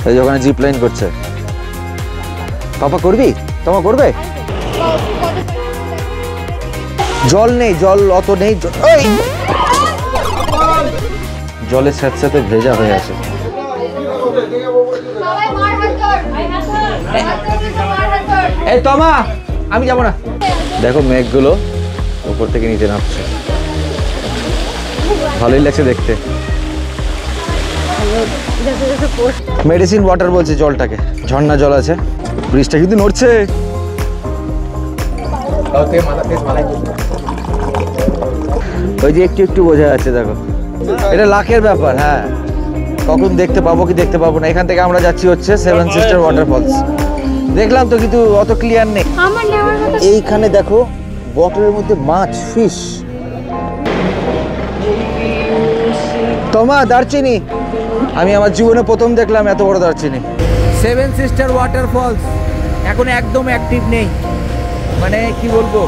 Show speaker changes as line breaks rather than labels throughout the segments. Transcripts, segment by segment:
এই যে ওখানে জিপ লাইন করছে। পাপা করবি? তোমা করবে? জল নেই, জল অত নেই। জলের সাথে সাথে ভেজা হয়ে আছে। এই তোমা, আমি যাবো না। দেখো মেঘগুলো উপর থেকে নিচে নামছে, ভালোই লাগছে দেখতে। মেডিসিন ওয়াটার বলছে জলটাকে, ঝর্ণা জল আছে। ব্রিজটা কিন্তু নড়ছে। ওই যে একটু একটু বোঝা যাচ্ছে, দেখো এটা লাখের ব্যাপার। হ্যাঁ, কখন দেখতে পাবো কি দেখতে পাবো না। এখান থেকে আমরা যাচ্ছি হচ্ছে সেভেন সিস্টার ওয়াটারফলস। দেখলাম তো, কিন্তু অত ক্লিয়ার নেই। এইখানে দেখো বটলের মধ্যে মাছ, ফিশ। তোমা দারচিনি, আমি আমার জীবনে প্রথম দেখলাম এত বড় দারচিনি। সেভেন সিস্টার ওয়াটারফলস এখন একদম অ্যাক্টিভ নেই, মানে কি বলবো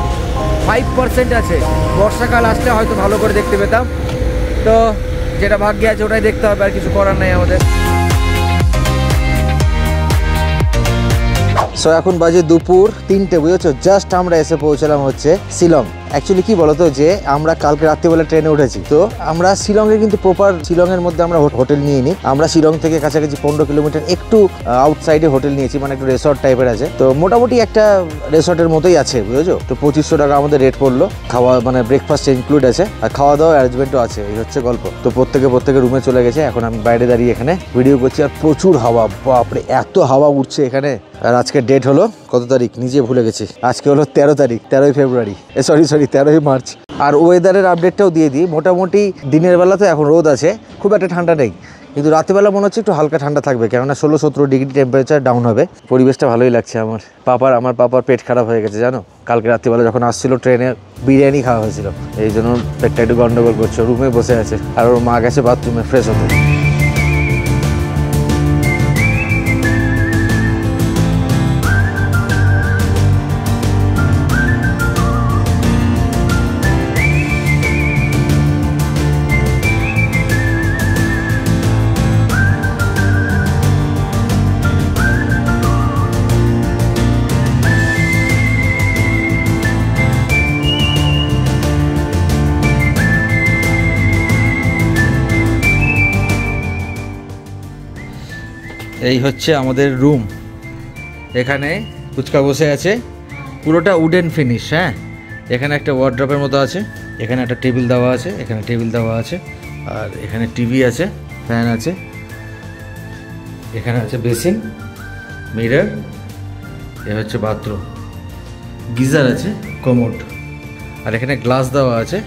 5% আছে। বর্ষাকাল আসলে হয়তো ভালো করে দেখতে পেতাম, তো যেটা ভাগ্যে আছে ওটাই দেখতে হবে, আর কিছু করার নাই আমাদের। সো এখন বাজে দুপুর 3টে, বুঝেছো? জাস্ট আমরা এসে পৌঁছলাম হচ্ছে শিলং। অ্যাকচুয়ালি কি বলতো, যে আমরা কালকে রাত্রিবেলা ট্রেনে উঠেছি, তো আমরা শিলংয়ে কিন্তু প্রপার শিলংয়ের মধ্যে আমরা হোটেল নিয়ে নিই। আমরা শিলং থেকে কাছাকাছি 15 কিলোমিটার একটু আউটসাইডে হোটেল নিয়েছি, মানে একটু রিসর্ট টাইপের আছে। তো মোটামুটি একটা রিসর্টের মতোই আছে, বুঝেছো? তো 2500 টাকা আমাদের রেট পড়লো। খাওয়া মানে ব্রেকফাস্ট ইনক্লুড আছে, আর খাওয়া দাওয়া অ্যারেঞ্জমেন্টও আছে। এই হচ্ছে গল্প। তো প্রত্যেকে রুমে চলে গেছে। এখন আমি বাইরে দাঁড়িয়ে এখানে ভিডিও করছি, আর প্রচুর হাওয়া। বাপরে, এত হাওয়া উঠছে এখানে। আর আজকে ডেট হলো কত তারিখ নিজে ভুলে গেছি। আজকে হলো 13 তারিখ, 13ই ফেব্রুয়ারি, সরি 13ই মার্চ। আর ওয়েদারের আপডেটটাও দিয়ে দিই। মোটামুটি দিনের বেলা তো এখন রোদ আছে, খুব একটা ঠান্ডা নেই, কিন্তু রাতেবেলা মনে হচ্ছে একটু হালকা ঠান্ডা থাকবে, কেননা 16-17 ডিগ্রি টেম্পারেচার ডাউন হবে। পরিবেশটা ভালোই লাগছে আমার। আমার পাপার পেট খারাপ হয়ে গেছে জানো। কালকে রাত্রিবেলা যখন আসছিল ট্রেনে বিরিয়ানি খাওয়া হয়েছিল, এই জন্য পেটটা একটু গন্ডগোল করছে। রুমে বসে আছে, আর ওর মা গেছে বাথরুমে ফ্রেশ হতে। এই হচ্ছে আমাদের রুম। এখানে ফুচকা বসে আছে, পুরোটা উডেন ফিনিশ। হ্যাঁ, এখানে একটা ওয়ার্ড্রপের মতো আছে, এখানে একটা টেবিল দেওয়া আছে, এখানে টেবিল দেওয়া আছে, আর এখানে টিভি আছে, ফ্যান আছে, এখানে আছে বেসিন, মিরর, এ হচ্ছে বাথরুম, গিজার আছে, কমোড, আর এখানে গ্লাস দেওয়া আছে।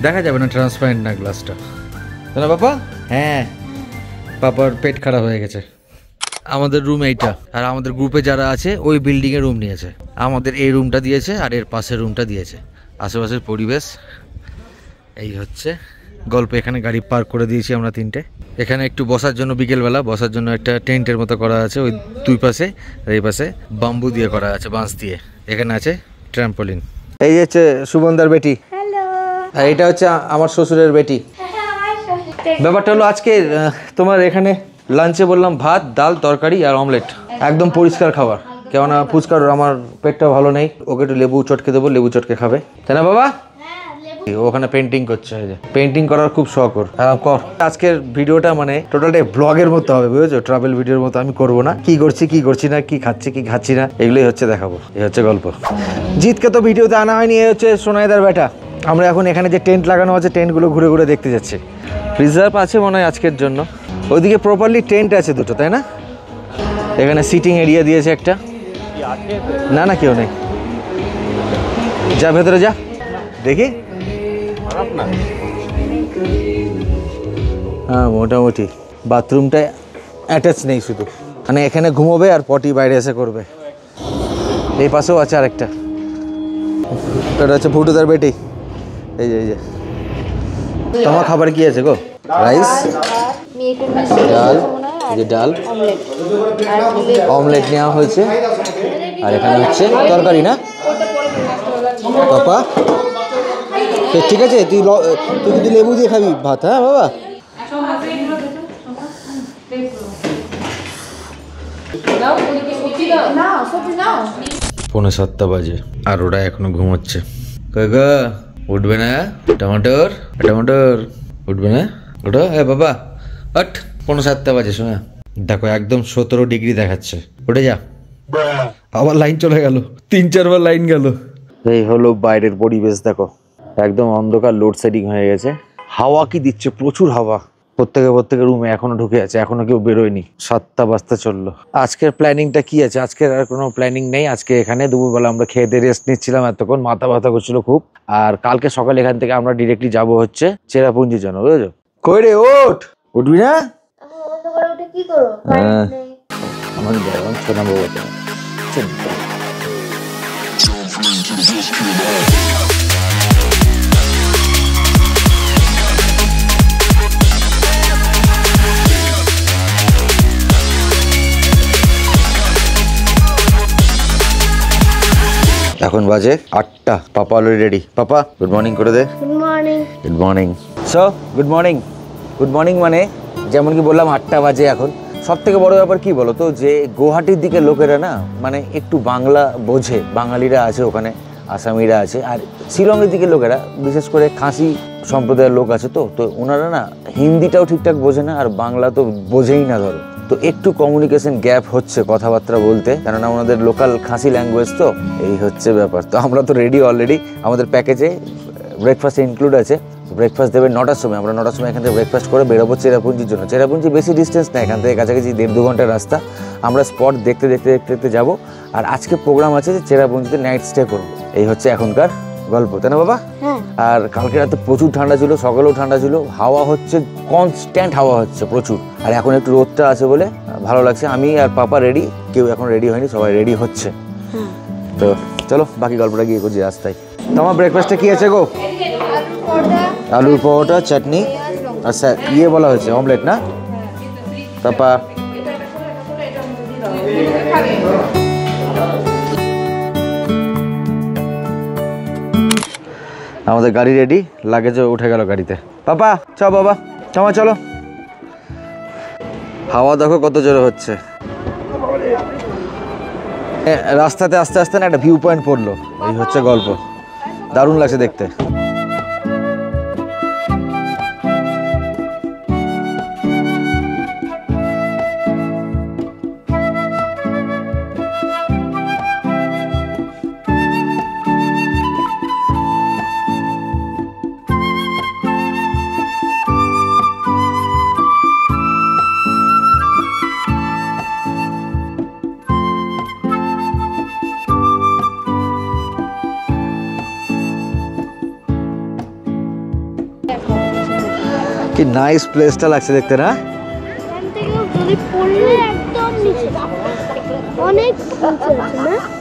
দেখা যাবে না, ট্রান্সপারেন্ট না গ্লাসটা, তাই না বাবা? হ্যাঁ, পাপার পেট খারাপ হয়ে গেছে। আমাদের রুম এইটা, আর আমাদের গ্রুপে যারা আছে ওই বিল্ডিংয়ে রুম নিয়েছে। আমাদের এই রুমটা দিয়েছে, আর এর পাশের রুমটা দিয়েছে। আশেপাশের পরিবেশ এই হচ্ছে গল্প। এখানে গাড়ি পার্ক করে দিয়েছি আমরা 3টে। এখানে একটু বসার জন্য, বিকেলবেলা বসার জন্য একটা টেন্টের মতো করা আছে। ওই দুই পাশে, আর এই পাশে বাম্বু দিয়ে করা আছে, বাঁশ দিয়ে। এখানে আছে ট্র্যাম্পোলিন। এই হচ্ছে সুবন্দার বেটি, আর এটা হচ্ছে আমার শ্বশুরের বেটি। ব্যাপারটা হলো আজকে তোমার এখানে লাঞ্চে বললাম ভাত, ডাল, তরকারি আর অমলেট, একদম পরিষ্কার খাবার। কেননা ফুচকার আমার পেটটা ভালো নেই, ওকে একটু লেবু চটকে দেবো, লেবু চটকে খাবে, তাই না বাবা? ওখানে পেন্টিং করছে, পেন্টিং করার খুব শখ ওর। আজকের ভিডিওটা মানে টোটালটা ব্লগের মতো হবে, বুঝেছো? ট্রাভেল ভিডিওর মতো আমি করবো না। কি করছি কি করছি না, কি খাচ্ছি কি খাচ্ছি না, এগুলোই হচ্ছে দেখাবো। এই হচ্ছে গল্প। জিতকে তো ভিডিওতে আনা হয়নি, এই হচ্ছে সোনাইদার বেটা। আমরা এখন এখানে যে টেন্ট লাগানো আছে, টেন্টগুলো ঘুরে ঘুরে দেখতে যাচ্ছি। রিজার্ভ আছে মনে হয় আজকের জন্য। ওইদিকে প্রপারলি টেন্ট আছে দুটো, তাই না? এখানে সিটিং এরিয়া দিয়েছে একটা। না না, কেউ নেই, যা ভেতরে যা, দেখি। হ্যাঁ, মোটামুটি বাথরুমটা অ্যাটাচ নেই, শুধু মানে এখানে ঘুমোবে আর পটি বাইরে এসে করবে। এই পাশেও আছে আরেকটা। এটা হচ্ছে ফুটুদার বেটি। এই যে তোমার খাবার কি আছে গো? রাইস, ডাল, এই যে ডাল, অমলেট নেওয়া হয়েছে, আর এখানে হচ্ছে তরকারি। না পাপা, ঠিক আছে, তুই কিন্তু লেবু দিয়ে খাবি ভাত। হ্যাঁ বাবা, পৌনে 7টা বাজে আর ওরা এখনো ঘুমোচ্ছে। কাকা উঠবে না? টমাটোর টমাটোর উঠবে না? ওটা বাবা হট, পৌনে 7টা বাজে। শোনা দেখো একদম 17 ডিগ্রি দেখাচ্ছে। উঠে যা। আবার লাইন চলে গেল, 3-4 বার লাইন গেল। এই হলো বাইরের পরিবেশ, দেখো একদম অন্ধকার, লোডশেডিং হয়ে গেছে। হাওয়া কি দিচ্ছে, প্রচুর হাওয়া। প্রত্যেকে রুমে এখনো ঢুকে আছে, এখনো কেউ বেরোয়নি। 7টা বাজতে চললো। আজকের প্ল্যানিংটা কি আছে? আজকের আর কোনো প্ল্যানিং নেই। আজকে এখানে দুপুরবেলা আমরা খেয়ে দিয়ে রেস্ট নিচ্ছিলাম, এতক্ষণ মাথা ব্যথা করছিল খুব। আর কালকে সকালে এখান থেকে আমরা ডিরেক্টলি যাব হচ্ছে চেরাপুঞ্জির জন্য, বুঝেছো? কই রে, ওঠ, উঠবি না? আমার ছোট বাবা এখন বাজে 8টা। Papa already ready. Papa good morning করে দে।
Good morning.
Good morning. So good morning. Good morning মানে যেমন কি বললাম 8টা বাজে এখন। সব থেকে বড় ব্যাপার কি বলো তো, যে গুয়াহাটির দিকে লোকেরা না মানে একটু বাংলা বোঝে, বাঙালিরা আছে ওখানে, আসামিরা আছে। আর শিলংয়ের দিকে লোকেরা বিশেষ করে খাসি সম্প্রদায়ের লোক আছে, তো ওনারা না হিন্দিটাও ঠিকঠাক বোঝে না, আর বাংলা তো বোঝেই না ধরো। তো একটু কমিউনিকেশন গ্যাপ হচ্ছে কথাবার্তা বলতে, কেননা ওনাদের লোকাল খাসি ল্যাঙ্গুয়েজ, তো এই হচ্ছে ব্যাপার। তো আমরা তো রেডি অলরেডি, আমাদের প্যাকেজে ব্রেকফাস্ট ইনক্লুড আছে। ব্রেকফাস্ট দেবে 9টার সময়। আমরা 9টার সময় এখান থেকে ব্রেকফাস্ট করে বেরোবো চেরাপুঞ্জির জন্য। চেরাপুঞ্জি বেশি ডিস্টেন্স না, এখান থেকে কাছাকাছি 1.5-2 ঘন্টার রাস্তা। আমরা স্পট দেখতে দেখতে যাবো। আর আজকে প্রোগ্রাম আছে যে চেরাপুঞ্জিতে নাইট স্টে করবো। এই হচ্ছে এখনকার গল্প, তাই না বাবা? আর কালকে রাতে প্রচুর ঠান্ডা ছিল, সকালেও ঠান্ডা ছিল। হাওয়া হচ্ছে, কনস্ট্যান্ট হাওয়া হচ্ছে প্রচুর। আর এখন একটু রোদটা আছে বলে ভালো লাগছে। আমি আর পাপা রেডি, কেউ এখন রেডি হয়নি, সবাই রেডি হচ্ছে। তো চলো বাকি গল্পটা গিয়ে করছি রাস্তায়। তোমার ব্রেকফাস্টে কি আছে গো? আলুর পরোটা, চাটনি, আচ্ছা ইয়ে বলা হয়েছে অমলেট না? পাপা আমাদের গাড়ি রেডি, লাগেজও উঠে গেল গাড়িতে। পাপা চ বাবা, চমা চলো। হাওয়া দেখো কত জোরে হচ্ছে। রাস্তাতে আস্তে আস্তে না একটা ভিউ পয়েন্ট পড়লো, এই হচ্ছে গল্প। দারুণ লাগছে দেখতে। কি নাইস প্লেসটা লাগছে দেখতে না?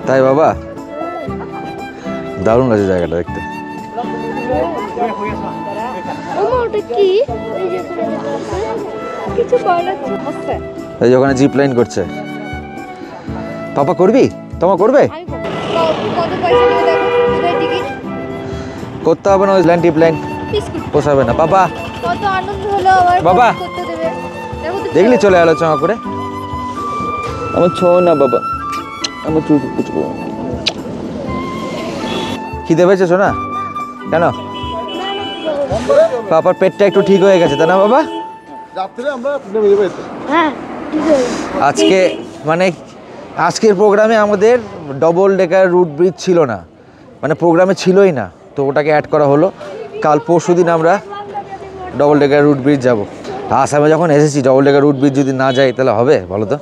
তাই বাবা, দারুণ লাগছে জায়গাটা দেখতে। এই যে ওখানে জিপ লাইন করছে। পাপা করবি? তোমা করবে? করতে হবে না, ওই লাইন টিপ লাইন পোষাবে না। পাপা
কত আনন্দ হলো, আবার
বাবা
করতে দেবে।
দেখলি চলে এলো চমা করে। আমার ছো না বাবা, আমার চুপ কিছু খিদে পেয়েছে শোনা? কেন? পাপার পেটটা একটু ঠিক হয়ে গেছে, তাই না বাবা? আজকে মানে আজকের প্রোগ্রামে আমাদের ডবল ডেকার রুট ব্রিজ ছিল না, মানে প্রোগ্রামে ছিলই না, তো ওটাকে অ্যাড করা হলো। কাল পরশু দিন আমরা ডবল ডেকার রুট ব্রিজ যাবো। আসামে যখন এসেছি ডবল ডেকার রুট ব্রিজ যদি না যাই তাহলে হবে বলো তো?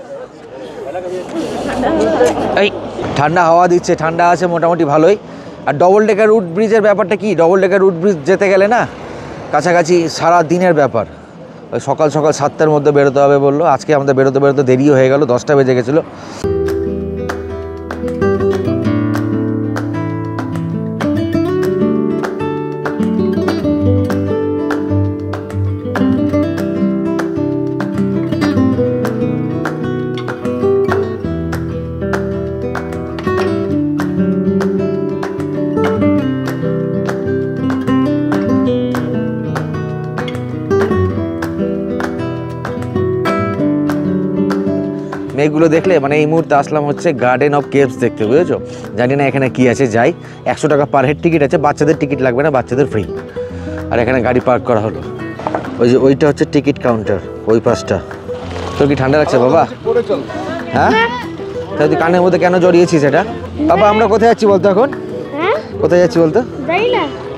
এই ঠান্ডা হাওয়া দিচ্ছে, ঠান্ডা আছে মোটামুটি ভালোই। আর ডবল ডেকার রুট ব্রিজের ব্যাপারটা কি, ডবল ডেকার রুট ব্রিজ যেতে গেলে না কাছাকাছি সারা দিনের ব্যাপার। ওই সকাল 7টার মধ্যে বেরোতে হবে বললো। আজকে আমাদের বেরোতে দেরিও হয়ে গেল, 10টা বেজে গেছিলো। মেঘগুলো দেখলে মানে এই মুহূর্তে আসলাম হচ্ছে গার্ডেন অফ কেভস দেখতে, বুঝেছো? জানি না এখানে কি আছে, যাই। 100 টাকা পার হেড টিকিট আছে, বাচ্চাদের টিকিট লাগবে না, বাচ্চাদের ফ্রি। আর এখানে গাড়ি পার্ক করা হলো। ওই যে ওইটা হচ্ছে টিকিট কাউন্টার, ওই পাশটা। তোর কি ঠান্ডা লাগছে বাবা? হ্যাঁ, তাই তুই কানের মধ্যে কেন জড়িয়েছিস এটা? বাবা আমরা কোথায় যাচ্ছি বলতো এখন? কোথায় যাচ্ছি বলতো?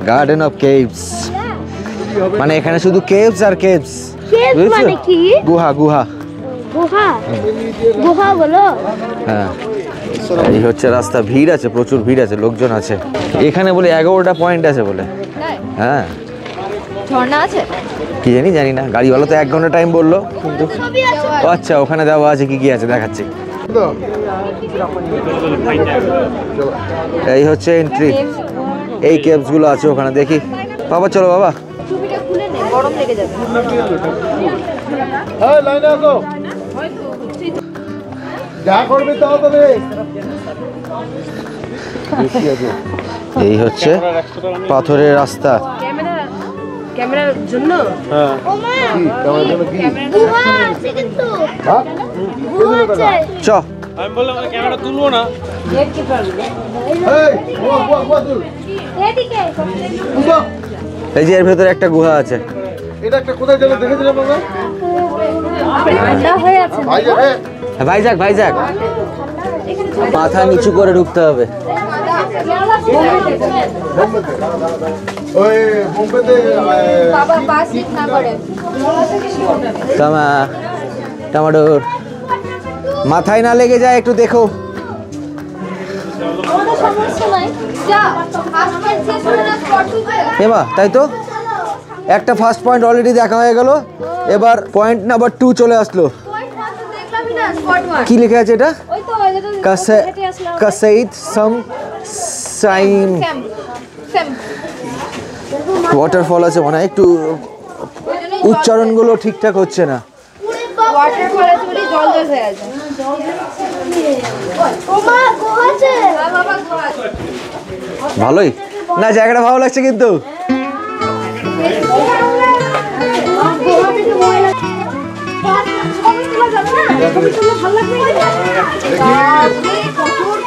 Garden of caves. মানে এখানে শুধু কেভস আর কেভস।
মানে কি?
গুহা গুহা
গুহা গুহা বলো।
হ্যাঁ, এই হচ্ছে রাস্তা। ভিড় আছে, প্রচুর ভিড় আছে, লোকজন আছে এখানে বলে। 11টা পয়েন্ট আছে বলে। হ্যাঁ,
ঝর্ণা আছে
কি জানি না, গাড়িওয়ালা তো 1 ঘন্টা টাইম বললো কিন্তু। ও আচ্ছা, ওখানে দেওয়া আছে কি কি আছে দেখাচ্ছি। এই হচ্ছে এন্ট্রি, এই কেভস গুলো আছে ওখানে। দেখি বাবা, চলো বাবা।
টুপিটা খুলে নে, গরম লেগে যাবে।
এই লাইনে আসো, যা করবে তাও তবে।
এই হচ্ছে পাথরের রাস্তা।
ক্যামেরার জন্য
ওমা
কি ক্যামেরার জন্য কি?
গুহা আছে কিন্তু।
হ্যাঁ?
গুহা আছে।
চ,
এই বুয়া তুল।
এদিকে
বুঝো,
এই যে এর ভেতরে একটা গুহা আছে।
এটা একটা কোথায় গেলে দেখেছিলাম আমরা?
ঠান্ডা হয়ে আছে।
ভাই যাবে।
হ্যাঁ, ভাইজাক ভাইজাক, মাথা নিচু করে ঢুকতে হবে।
ওই বোম্বেতে
বাবা পাস ঠিক না করে।
টমাটোর মাথায় না লেগে যায়, একটু দেখো।
আমাদের সমস্যা নাই। যা ফার্স্ট পয়েন্ট শেষ হলো না, স্পট টু।
এমা, তাই তো একটা ফার্স্ট পয়েন্ট অলরেডি দেখা হয়ে গেল। এবার পয়েন্ট নাম্বার 2 চলে আসলো।
পয়েন্ট তো দেখলামই না, স্পট 1।
কি লেখা আছে এটা?
ওই তো যেটা হেঁটে আসলাম।
কাসাইদ সাম সাইম
স্যাম স্যাম।
ওয়াটারফল আছে মনে হয়, একটু উচ্চারণগুলো ঠিকঠাক হচ্ছে না।
ওয়াটারফল আছে বলে জল জল হয়ে আছে। ওমা গুহা আছে। হ্যাঁ বাবা, গুহা আছে।
ভালোই না, জায়গাটা ভালো লাগছে কিন্তু।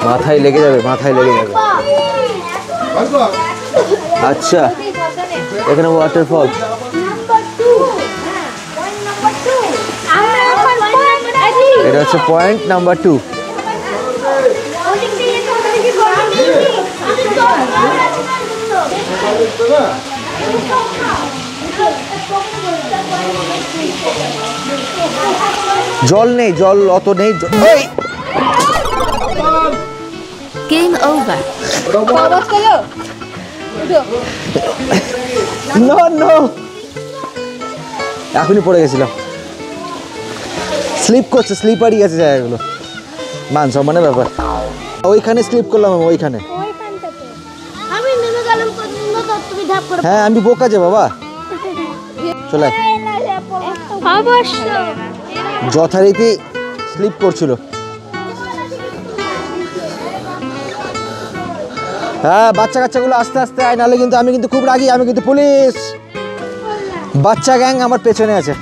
মাথায় লেগে যাবে, মাথায় লেগে যাবে। আচ্ছা, এখানে ওয়াটারফল। এটা হচ্ছে পয়েন্ট নাম্বার 2। জল নেই, জল অত নেই।
Game over.
বাবা চলো।
নো নো, এখনই পড়ে গেছিলাম। স্লিপ করছে, স্লিপারই আছে জায়গাগুলো। মান সম্মানের ব্যাপার। ওইখানে স্লিপ করলাম আমি, ওইখানে।
আমি নেমে গেলাম পর্যন্ত, তো তুমি ধাপ করে।
হ্যাঁ, আমি বোকা যে বাবা। চলে আয়।
অবশ্যই
যথারীতি স্লিপ করছিল। হ্যাঁ, বাচ্চা কাচ্চাগুলো আস্তে আস্তে আয়, নাহলে কিন্তু আমি কিন্তু খুব রাগি, আমি কিন্তু পুলিশ। বাচ্চা গ্যাং আমার পেছনে আছে।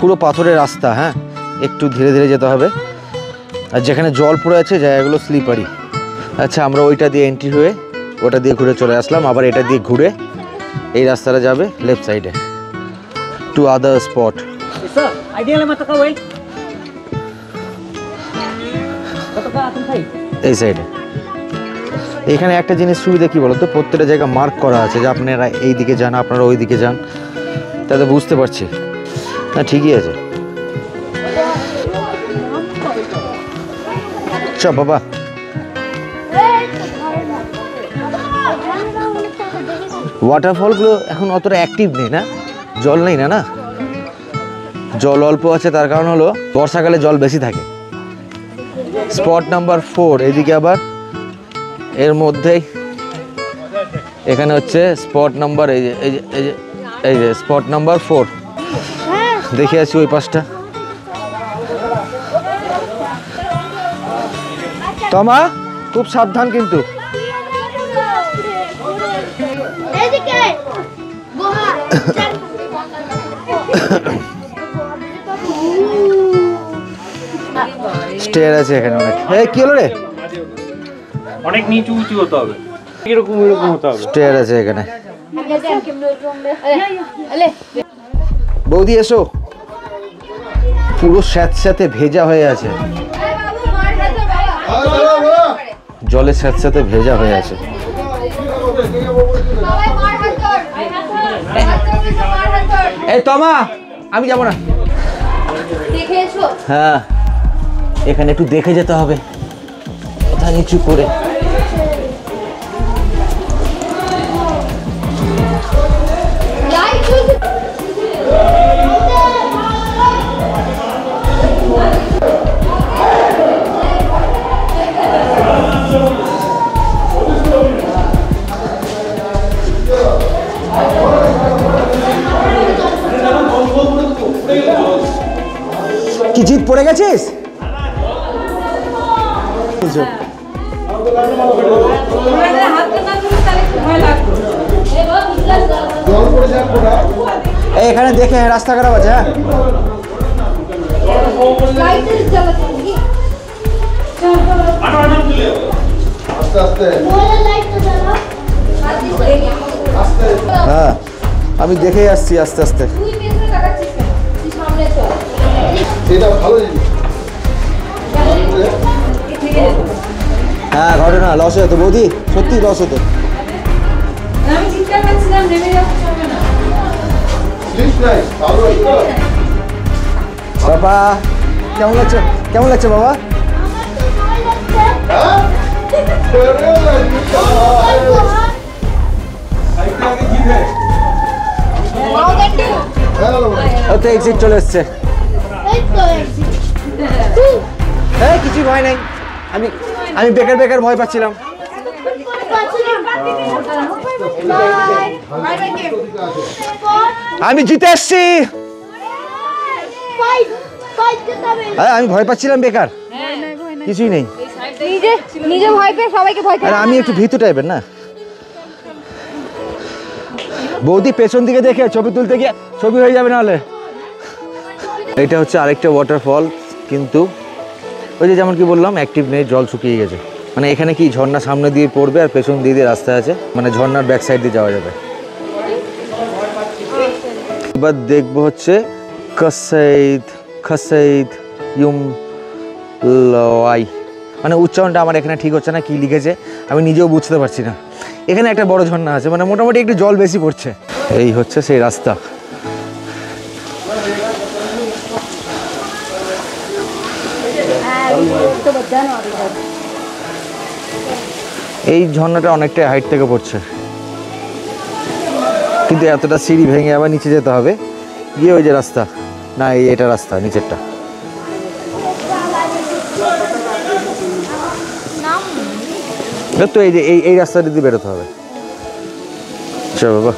পুরো পাথরের রাস্তা। হ্যাঁ, একটু ধীরে ধীরে যেতে হবে। আর যেখানে জল পড়ে আছে জায়গাগুলো স্লিপারি। আচ্ছা, আমরা ওইটা দিয়ে এন্ট্রি হয়ে ওটা দিয়ে ঘুরে চলে আসলাম। আবার এটা দিয়ে ঘুরে এই রাস্তাটা যাবে লেফট সাইডে টু আদার স্পট। এই সাইডে এখানে একটা জিনিস সুবিধা কি বলতো, প্রত্যেকটা জায়গা মার্ক করা আছে যে আপনারা এই দিকে যান, আপনারা ওই দিকে যান, তাতে বুঝতে পারছি। না, ঠিকই আছে। চ বাবা। ওয়াটারফলগুলো এখন অতটা অ্যাক্টিভ নেই না, জল নেই না। না, জল অল্প আছে, তার কারণ হলো বর্ষাকালে জল বেশি থাকে। স্পট নাম্বার 4 এদিকে, আবার এর মধ্যেই এখানে হচ্ছে স্পট নাম্বার, এই যে স্পট নাম্বার 4। দেখে আছি ওই পাশটা। তমা, খুব সাবধান কিন্তু।
এদিকে গুহা।
স্টেয়ার আছে এখানে অনেক। এই কি হলো রে?
অনেক নিচু উঁচু হতে হবে, এরকম হতে হবে।
স্টেয়ার আছে এখানে। বৌদি এসো, পুরো স্যাঁতস্যাঁতে ভেজা হয়ে আছে, জলের স্যাঁতস্যাঁতে ভেজা হয়ে আছে। এই তমা, আমি যাবো না। হ্যাঁ, এখানে একটু দেখে যেতে হবে, মাথা নিচু করে। কি জিত পড়ে গেছিস? এখানে দেখে রাস্তা খারাপ আছে। হ্যাঁ, হ্যাঁ আমি দেখে আসছি আস্তে আস্তে। হ্যাঁ, ঘটনা লস হতো বৌদি, সত্যি লস হতো। বাবা কেমন লাগছে? কেমন লাগছে বাবা? তো এক্সিট চলে এসছে। হ্যাঁ, কিছু ভয় নাই। আমি বেকার বেকার ভয় পাচ্ছিলাম। আমি জিতে এসছি। আমি ভয় পাচ্ছিলাম বেকার, কিছুই নেই।
নিজে ভয় পেয়ে সবাইকে ভয় পেয়ে।
আমি একটু ভীতু টাইপের না। বৌদি পেছন দিকে দেখে ছবি তুলতে গিয়ে ছবি হয়ে যাবে নাহলে। এটা হচ্ছে আরেকটা ওয়াটারফল, কিন্তু ওই যে যেমন কি বললাম অ্যাক্টিভ নেই, জল শুকিয়ে গেছে। মানে এখানে কি ঝর্ণা সামনে দিয়ে পড়বে আর পেছন দিয়ে দিয়ে রাস্তা আছে, মানে ঝর্ণার ব্যাক সাইড দিয়ে যাওয়া যাবে। এবার দেখবো হচ্ছে খাসাইদ ইউম লওয়াই, মানে উচ্চারণটা আমার এখানে ঠিক হচ্ছে না, কি লিখেছে আমি নিজেও বুঝতে পারছি না। এখানে একটা বড় ঝর্ণা আছে, মানে মোটামুটি একটু জল বেশি পড়ছে। এই হচ্ছে সেই রাস্তা। এই ঝর্ণাটা অনেকটা হাইট থেকে পড়ছে, কিন্তু এতটা সিঁড়ি ভেঙে আবার নিচে যেতে হবে গিয়ে ওই যে রাস্তা না, এটা রাস্তা নিচেরটা। তো এই যে এই রাস্তাটা দিয়ে বেরোতে হবে। চল বাবা,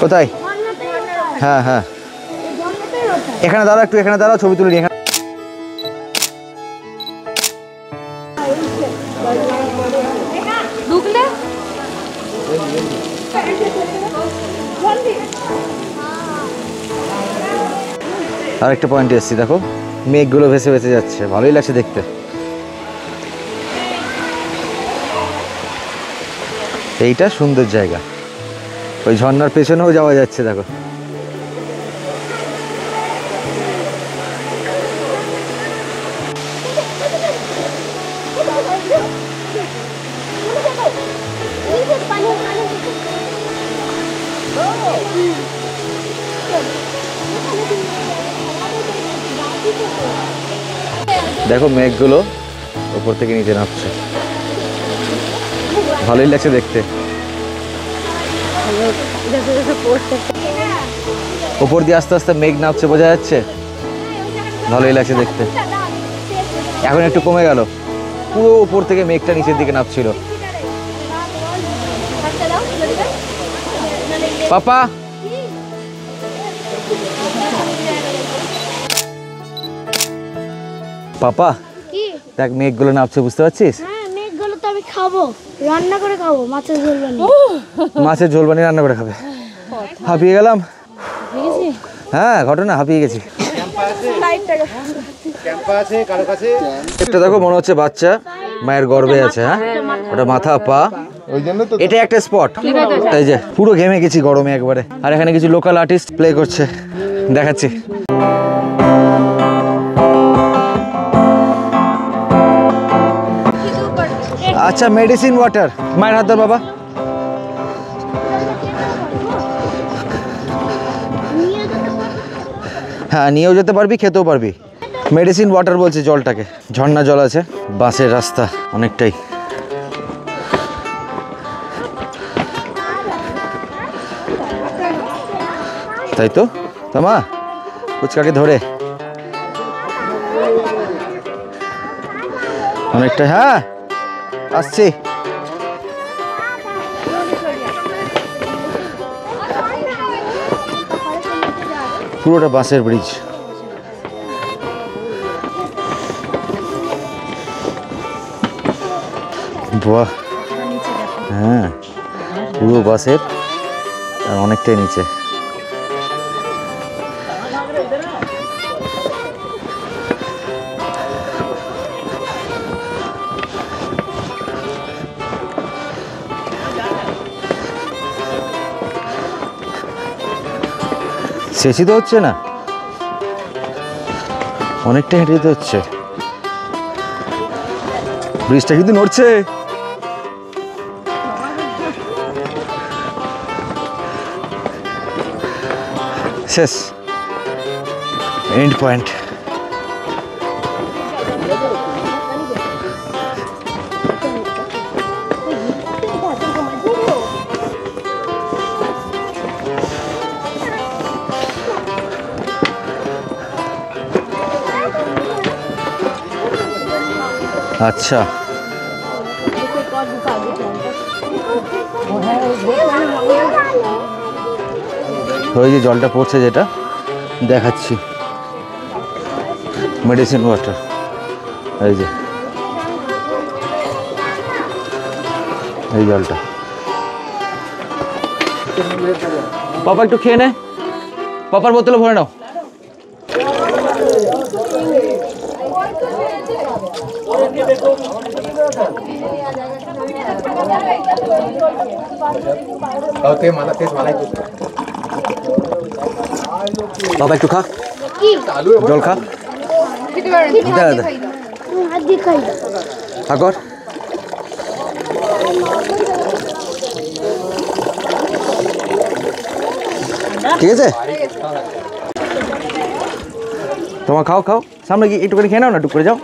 কোথায়? হ্যাঁ হ্যাঁ, এখানে দাঁড়াও একটু, এখানে দাঁড়াও, ছবি তুলে নিই।
ঢুকলে
আরেকটা পয়েন্টে এসেছি, দেখো মেঘগুলো ভেসে ভেসে যাচ্ছে, ভালোই লাগছে দেখতে। এইটা সুন্দর জায়গা, ওই ঝর্ণার পেছনেও যাওয়া যাচ্ছে দেখো। দেখো মেঘগুলো উপর থেকে নিচে নামছে, ভালোই লাগছে দেখতে। উপর দিয়ে আস্তে আস্তে মেঘ নামছে, বোঝা যাচ্ছে, ভালোই লাগছে দেখতে। এখন একটু কমে গেল, পুরো উপর থেকে মেঘটা নিচের দিকে নামছিল। পাপা পাপা
কি?
দেখ মেঘগুলো নামছে, বুঝতে পারছিস?
হ্যাঁ, মেঘগুলো তো আমি খাবো। রান্না করে খাবো, মাছের ঝোল বানিয়ে।
মাছের ঝোল বানিয়ে রান্না করে খাবে? হাঁপিয়ে গেলাম। হ্যাঁ, ঘটনা হাঁপিয়ে গেছি। একটা দেখো, মনে হচ্ছে বাচ্চা মায়ের গর্ভে আছে। হ্যাঁ, ওটা মাথা পা,
ওই জন্য তো
এটা একটা স্পট। তাই যে পুরো ঘেমে গেছি গরমে একবারে। আর এখানে কিছু লোকাল আর্টিস্ট প্লে করছে, দেখাচ্ছি। আচ্ছা, মেডিসিন ওয়াটার। মায়ের হাত ধর বাবা। হ্যাঁ, নিয়েও যেতে পারবি, খেতেও পারবি। মেডিসিন ওয়াটার বলছে জলটাকে। ঝর্ণা জল আছে, বাসের রাস্তা অনেকটাই। তাই তো তোমা, ফুচকাকে ধরে অনেকটা। হ্যাঁ, আসছি। পুরোটা বাসের ব্রিজ। বাহ, হ্যাঁ, পুরো বাসের আর অনেকটাই নিচে। শেষই তো হচ্ছে না, অনেকটা হেঁটে যেতে হচ্ছে। ব্রিজটা কিন্তু নড়ছে। শেষ, এন্ড পয়েন্ট। আচ্ছা, ওই যে জলটা পড়ছে যেটা দেখাচ্ছি, মেডিসিন ওয়াটার। এই যে এই জলটা। পাপা একটু খেয়ে নে, পাপার বোতলে ভরে নাও। বাবা একটু খা, জল খা।
হাত দিয়ে খাই।
ঠাকুর ঠিক আছে, তোমার খাও খাও। সামনে কি একটুখানি খেয়ে নাও না, টুক করে যাও।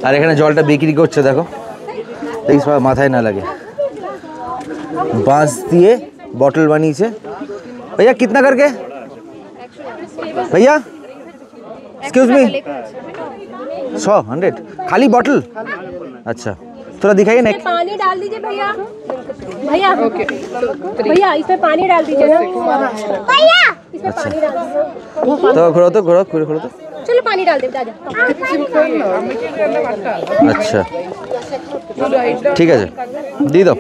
আর এখানে জলটা বিক্রি করছে, দেখো, দেখিস মাথায় না লাগে। बांस दिए बॉटल बनी से। भैया कितना करके? भैया एक्सक्यूज मी 100 खाली बॉटल? अच्छा थोड़ा दिखाइए ना।
पानी डाल दीजिए भैया। भैया भैया इसमें पानी डाल दीजिए ना भैया, इसमें पानी डाल दीजिए।
तो घोड़ो तो घोड़ो घोड़ो तो
चलो पानी डाल दे।
अच्छा ठीक है दी दो।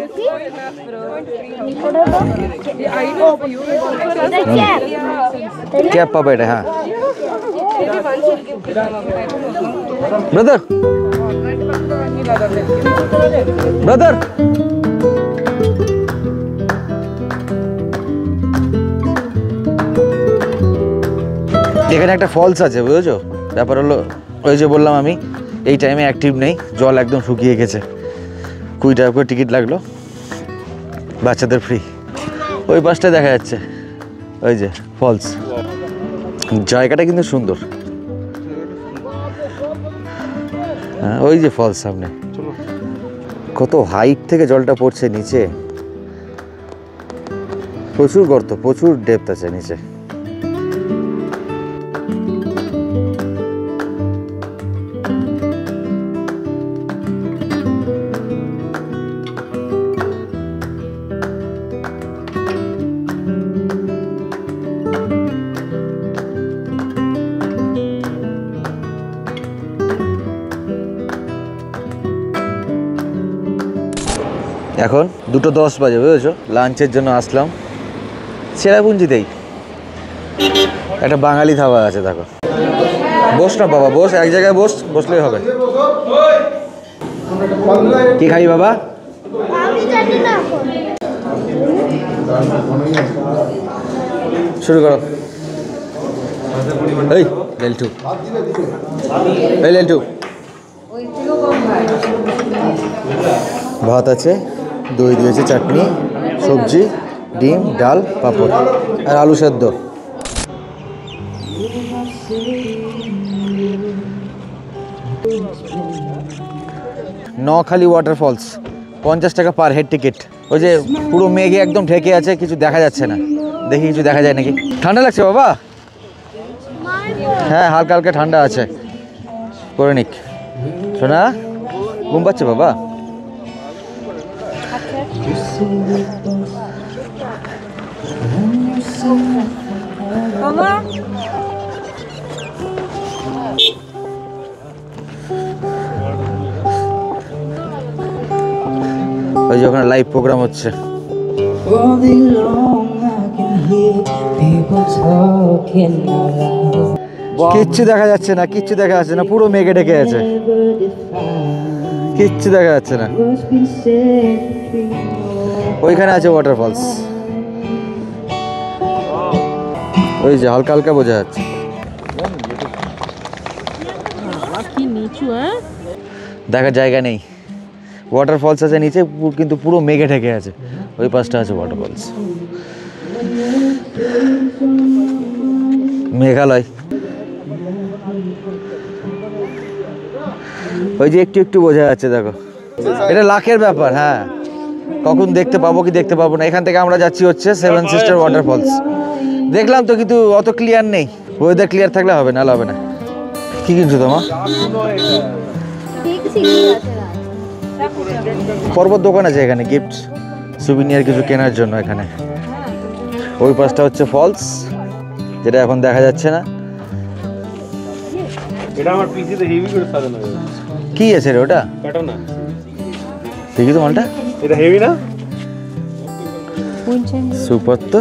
कैप पपेट है। हाँ ब्रदर ब्रदर এখানে একটা ফলস আছে বুঝেছো। ব্যাপার হলো ওই যে বললাম আমি এই টাইমে অ্যাক্টিভ নেই, জল একদম শুকিয়ে গেছে। 20 টাকা করে টিকিট লাগলো, বাচ্চাদের ফ্রি। ওই পাশটা দেখা যাচ্ছে ওই যে ফলস, জায়গাটা কিন্তু সুন্দর। হ্যাঁ ওই যে ফলস সামনে, কত হাইট থেকে জলটা পড়ছে নিচে, প্রচুর গর্ত, প্রচুর ডেপথ আছে নিচে। এখন 2:10 বাজে, বুঝেছো? লাঞ্চের জন্য আসলাম চেরাপুঞ্জিতেই। একটা বাঙালি ধাবা আছে, দেখো। বস না বাবা, বস, এক জায়গায় বস, বসলেই হবে। কি খাবি বাবা?
আমি জানি না
শুরু করো। এই লেলটু, এই লেলটু। ভাত আছে, দই দিয়েছে, চাটনি, সবজি, ডিম, ডাল, পাঁপড় আর আলু সেদ্ধ। নখালি ওয়াটারফলস, 50 টাকা পার হেড টিকিট। ওই যে পুরো মেঘে একদম ঢেকে আছে, কিছু দেখা যাচ্ছে না। দেখি কিছু দেখা যায় নাকি। ঠান্ডা লাগছে বাবা? হ্যাঁ, হালকা হালকা ঠান্ডা আছে। করে নিক শোনা, ঘুম পাচ্ছে বাবা? ওই যে ওখানে লাইভ প্রোগ্রাম হচ্ছে। কিচ্ছু দেখা যাচ্ছে না, কিচ্ছু দেখা যাচ্ছে না, পুরো মেঘে ঢেকে আছে, কিচ্ছু দেখা যাচ্ছে না। ওইখানে আছে ওয়াটারফলস, ওই যে হালকা হালকা বোঝা যাচ্ছে। দেখার জায়গা নেই। ওয়াটারফলস আছে নিচে, কিন্তু পুরো মেঘে ঢেকে আছে। ওই পাশটা আছে ওয়াটারফলস। মেঘালয়, ওই যে একটু একটু বোঝা যাচ্ছে, দেখো। এটা লাখের ব্যাপার। হ্যাঁ, কখন দেখতে পাবো কি দেখতে পাবো না। এখান থেকে আমরা যাচ্ছি হচ্ছে 7 সিস্টার ওয়াটারফলস। দেখলাম তো, কিন্তু অত ক্লিয়ার নেই। ওয়েদার ক্লিয়ার থাকলে হবে, না হবে না। কি কিনছো তোমার? পর্বত দোকান আছে এখানে, গিফট সুভিনিয়ার কিছু কেনার জন্য। এখানে ওই পাশটা হচ্ছে ফলস, যেটা এখন দেখা যাচ্ছে না।
এটা আমার পিসিতে হেভি করে সাজানো হয়েছে।
কি আছে রে ওটা?
কাটো না,
দেখি তো মালটা।
এটা হেভি না?
সুপার তো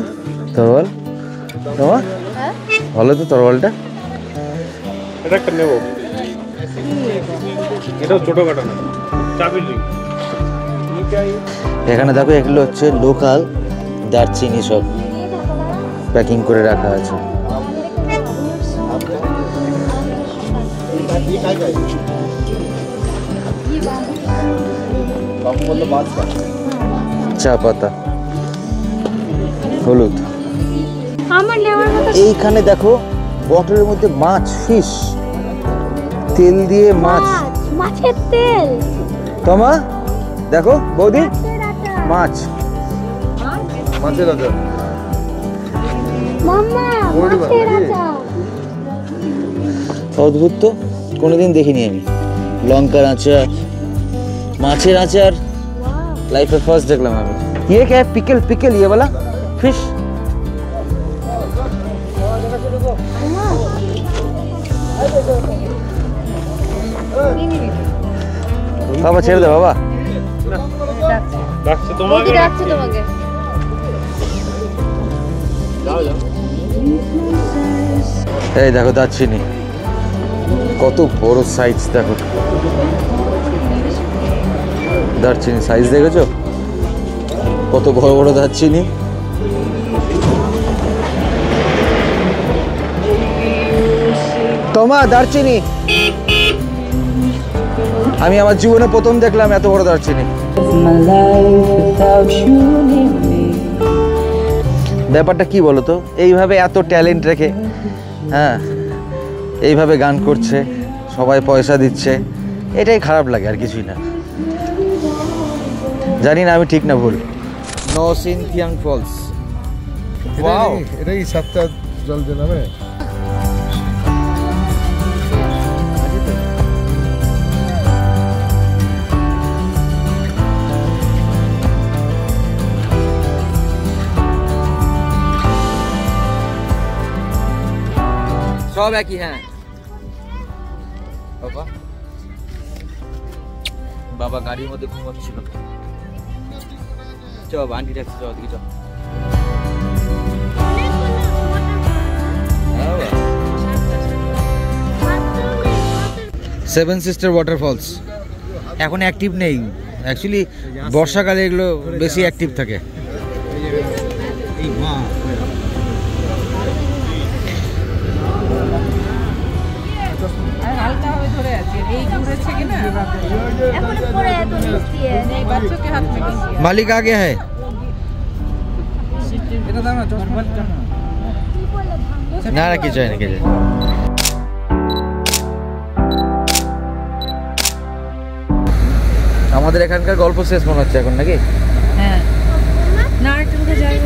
তরোয়াল তোমার, ভালো তো তরোয়ালটা।
এটা একটা নেবো। এটাও ছোট কাটো না, চাবি রিং।
এখানে দেখো, এগুলো হচ্ছে লোকাল দারচিনি, সব প্যাকিং করে রাখা আছে। চা পাতা, হলুদ।
আমার নেওয়ার মতো।
এইখানে দেখো বটলের মধ্যে মাছ, ফিশ, তেল দিয়ে মাছ,
মাছের তেল।
তোমা দেখো বৌদি, মাছ,
মাছের আচার।
মাম্মা, মাছের আচার।
অদ্ভুত তো, কোনোদিন দেখিনি আমি। লঙ্কার আচার, মাছের আচার, লাইফে ফার্স্ট দেখলাম আমি। ये क्या है? पिकल, पिकल ये वाला फिश। বাবা ছেড়ে দে বাবা।
ডাকছে তোমাকে,
ডাকছে তোমাকে।
এই দেখো দারচিনি, কত বড় সাইজ দেখো। দারচিনি সাইজ দেখেছো? কত বড় বড় দারচিনি। তোমা দারচিনি, আমি আমার জীবনে প্রথম দেখলাম এত বড় দারচিনি। ব্যাপারটা কি বলো তো, এইভাবে এত ট্যালেন্ট রেখে, হ্যাঁ, এইভাবে গান করছে, সবাই পয়সা দিচ্ছে, এটাই খারাপ লাগে, আর কিছুই না। জানি না আমি ঠিক না ভুল। নসিনথিয়াং ফলস, ওয়াও,
এটা কি 7টা জল যে নামে?
সব একই। হ্যাঁ বাবা, বাবা গাড়ির মধ্যে ঘুমাচ্ছিল। চল আন্টি ডাকছে, চল দিকে চল। সেভেন সিস্টার ওয়াটারফলস এখন অ্যাক্টিভ নেই, অ্যাকচুয়ালি বর্ষাকালে এগুলো বেশি অ্যাক্টিভ থাকে। मालिक आ गया है। না না কিছু হয় না, কিছু আমাদের এখানকার গল্প শেষ মনে হচ্ছে এখন নাকি?
হ্যাঁ না একটু যাই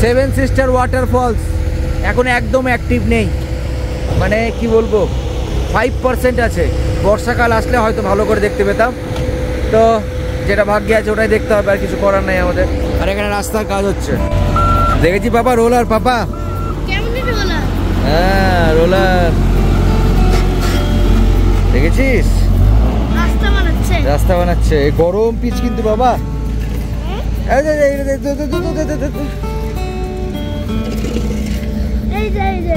সেভেন সিস্টার ওয়াটারফলস এখন একদম অ্যাক্টিভ নেই, মানে কি বলবো 5% আছে। বর্ষাকাল আসলে হয়তো ভালো করে দেখতে পেতাম, তো যেটা ভাগ্যে আছে ওটাই দেখতে হবে, আর কিছু করার নাই আমাদের। আর এখানে রাস্তার কাজ হচ্ছে, দেখেছি পাপা রোলার, পাপা হ্যাঁ রোলার দেখেছিস, রাস্তা বানাচ্ছে। গরম পিচ কিন্তু বাবা,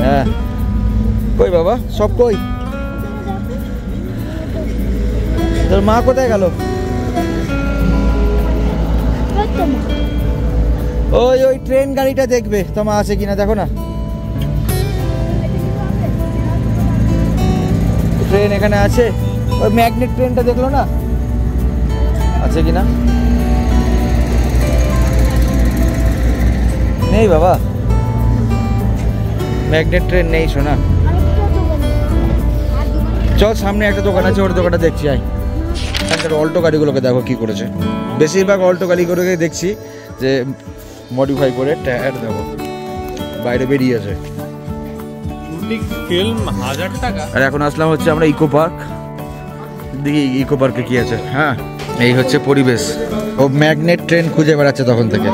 হ্যাঁ কই বাবা সব কই, তোর মা কোথায় গেল? ওই ওই ট্রেন গাড়িটা দেখবে তোমার আছে কিনা দেখো না, ট্রেন এখানে আছে। ওই ম্যাগনেট ট্রেনটা দেখলো না আছে কিনা? নেই বাবা, ম্যাগনেট ট্রেন নেই শোনা। চল সামনে একটা দোকান আছে, ওর দোকানটা দেখছি। আয় এখানকার অল্টো গাড়িগুলোকে দেখো কি করেছে, বেশিরভাগ অল্টো গাড়িগুলোকে দেখছি যে মডিফাই করে টায়ার দেখো বাইরে বেরিয়ে আছে। আর এখন আসলাম হচ্ছে আমরা ইকো পার্ক, দেখি ইকো পার্কে কি আছে। হ্যাঁ এই হচ্ছে পরিবেশ। ও ম্যাগনেট ট্রেন খুঁজে বেড়াচ্ছে তখন থেকে,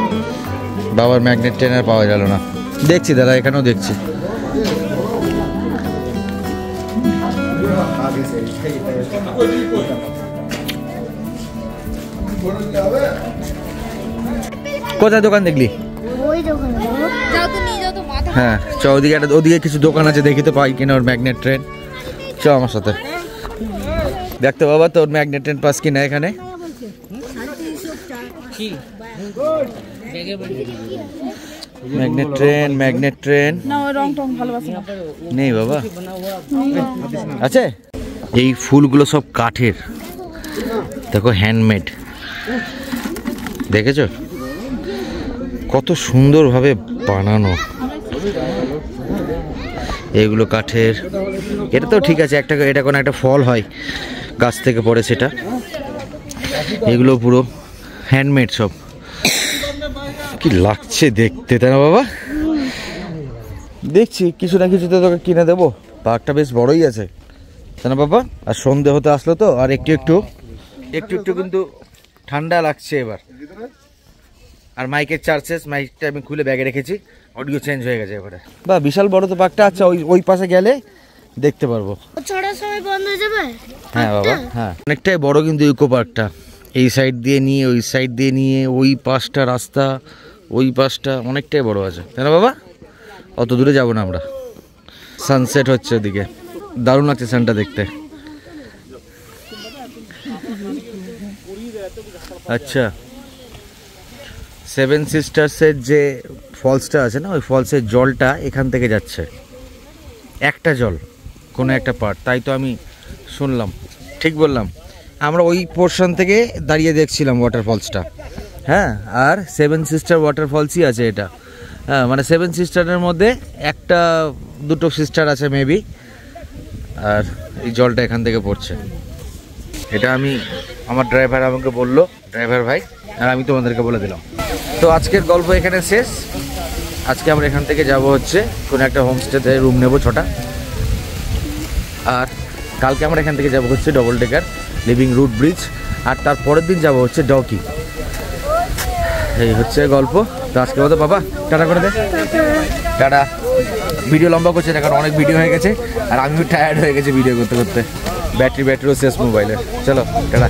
বাবার ম্যাগনেট ট্রেন আর পাওয়া গেল না। দেখছি দাদা, এখানেও দেখছি। কোথায় দোকান দেখলি? হ্যাঁ চ ওদিকে একটা, ওদিকে কিছু দোকান আছে, দেখি তো পাই কিনা ওর ম্যাগনেট ট্রেন। চ আমার সাথে দেখতে বাবা, তোর ম্যাগনেট ট্রেন পাস কিনা এখানে। ম্যাগনেট ট্রেন, ম্যাগনেট ট্রেন নেই বাবা, আছে। এই ফুলগুলো সব কাঠের, দেখো হ্যান্ডমেড, দেখেছো কত সুন্দরভাবে বানানো। এগুলো কাঠের, এটা তো ঠিক আছে, একটা এটা কোনো একটা ফল হয় গাছ থেকে পড়ে সেটা, এগুলো পুরো হ্যান্ডমেড সব। কি লাগছে দেখতে তাই না বাবা? দেখছি কিছু না কিছু তো তোকে কিনে দেবো, পার্কটা বেশ বড়ই আছে তাই না বাবা? আর সন্ধে হতে আসলো তো, আর একটু একটু কিন্তু ঠান্ডা লাগছে এবার। আর মাইকের চার্জেস, মাইকটা আমি খুলে ব্যাগে রেখেছি, অডিও চেঞ্জ হয়ে গেছে এবারে। বা বিশাল বড় তো পার্কটা। আচ্ছা ওই পাশে গেলে দেখতে পারবো। হ্যাঁ বাবা হ্যাঁ, অনেকটাই বড় কিন্তু ইকো পার্কটা। এই সাইড দিয়ে নিয়ে ওই সাইড দিয়ে নিয়ে ওই পাশটা রাস্তা, ওই পাশটা অনেকটাই বড় আছে তাই না বাবা? অত দূরে যাবো না আমরা। সানসেট হচ্ছে ওদিকে, দারুণ লাগছে সানটা দেখতে। আচ্ছা সেভেন সিস্টার্সের যে ফলসটা আছে না, ওই ফলসের জলটা এখান থেকে যাচ্ছে, একটা জল কোনো একটা পার্ট, তাই তো আমি শুনলাম, ঠিক বললাম? আমরা ওই পোর্শন থেকে দাঁড়িয়ে দেখছিলাম ওয়াটারফলসটা। হ্যাঁ আর সেভেন সিস্টার ওয়াটারফলসই আছে এটা। হ্যাঁ মানে সেভেন সিস্টারের মধ্যে একটা দুটো সিস্টার আছে মেবি, আর এই জলটা এখান থেকে পড়ছে। এটা আমি, আমার ড্রাইভার আমাকে বললো, ড্রাইভার ভাই, আর আমি তোমাদেরকে বলে দিলাম। তো আজকের গল্প এখানে শেষ। আজকে আমরা এখান থেকে যাব হচ্ছে কোনো একটা হোমস্টেতে রুম নেব 6টা, আর কালকে আমরা এখান থেকে যাব হচ্ছে double decker living root bridge, আর তার পরের দিন যাব হচ্ছে ডকি। এই হচ্ছে গল্প। তো আজকে মতো বাবা টাটা করে দে। টাটা। ভিডিও লম্বা করছে না, কারণ অনেক ভিডিও হয়ে গেছে আর আমিও টায়ার্ড হয়ে গেছি ভিডিও করতে করতে। ব্যাটারিও শেষ মোবাইলের। চলো টাটা।